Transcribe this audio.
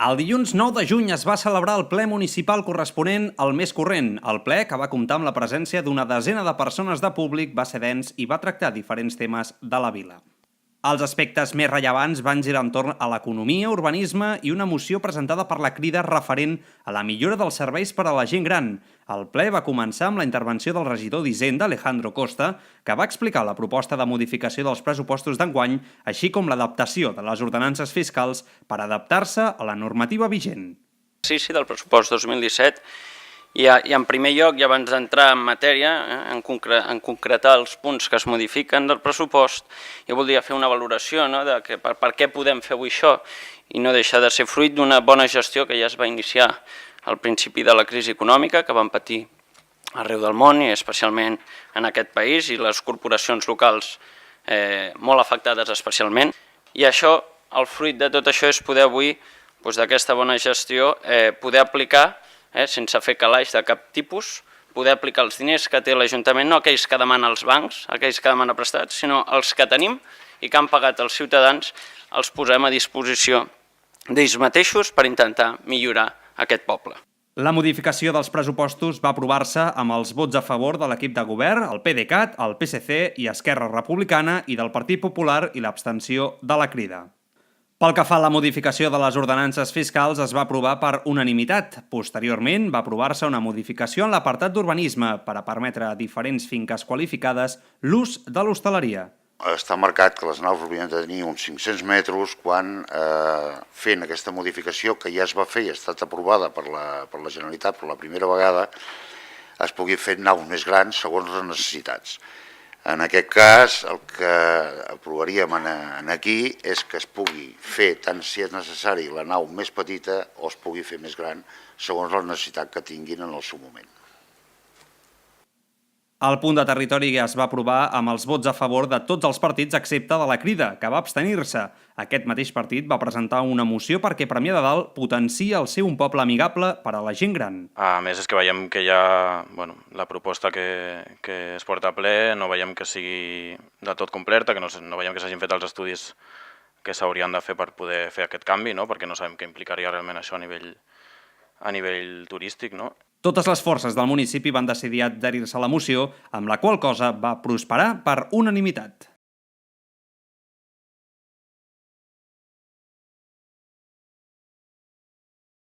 El dilluns 9 de juny es va celebrar el ple municipal corresponent al mes corrent. El ple, que va comptar amb la presència d'una desena de persones de públic, va ser dens i va tractar diferents temes de la vila. Els aspectes més rellevants van girar entorn a l'economia, urbanisme i una moció presentada per la Crida referent a la millora dels serveis per a la gent gran. El ple va començar amb la intervenció del regidor d'Hisenda, Alejandro Costa, que va explicar la proposta de modificació dels pressupostos d'enguany, així com l'adaptació de les ordenances fiscals per adaptar-se a la normativa vigent. Del pressupost 2017 i en primer lloc, i abans d'entrar en matèria, en concretar els punts que es modifiquen del pressupost, jo voldria fer una valoració de per què podem fer avui això i no deixar de ser fruit d'una bona gestió que ja es va iniciar al principi de la crisi econòmica que van patir arreu del món i especialment en aquest país i les corporacions locals molt afectades especialment. I això, el fruit de tot això és poder avui, d'aquesta bona gestió, poder aplicar sense fer calaix de cap tipus, poder aplicar els diners que té l'Ajuntament, no aquells que demanen els bancs, aquells que demanen prestats, sinó els que tenim i que han pagat els ciutadans, els posem a disposició d'ells mateixos per intentar millorar aquest poble. La modificació dels pressupostos va aprovar-se amb els vots a favor de l'equip de govern, el PDeCAT, el PSC i Esquerra Republicana i del Partit Popular i l'abstenció de la Crida. Pel que fa a la modificació de les ordenances fiscals es va aprovar per unanimitat. Posteriorment va aprovar-se una modificació en l'apartat d'urbanisme per a permetre a diferents finques qualificades l'ús de l'hostaleria. Està marcat que les naus haurien de tenir uns 500 metres quan fent aquesta modificació que ja es va fer i ha estat aprovada per la Generalitat per la primera vegada es pugui fer naus més grans segons les necessitats. En aquest cas, el que aprovaríem aquí és que es pugui fer, tant si és necessari, la nau més petita o es pugui fer més gran segons la necessitat que tinguin en el seu moment. El punt de territori es va aprovar amb els vots a favor de tots els partits excepte de la Crida, que va abstenir-se. Aquest mateix partit va presentar una moció perquè Premià de Dalt potencia el ser un poble amigable per a la gent gran. A més, és que veiem que ja la proposta que es porta a ple no veiem que sigui de tot completa, que no veiem que s'hagin fet els estudis que s'haurien de fer per poder fer aquest canvi, perquè no sabem què implicaria realment això a nivell turístic. Totes les forces del municipi van decidir adherir-se a la moció, amb la qual cosa va prosperar per unanimitat.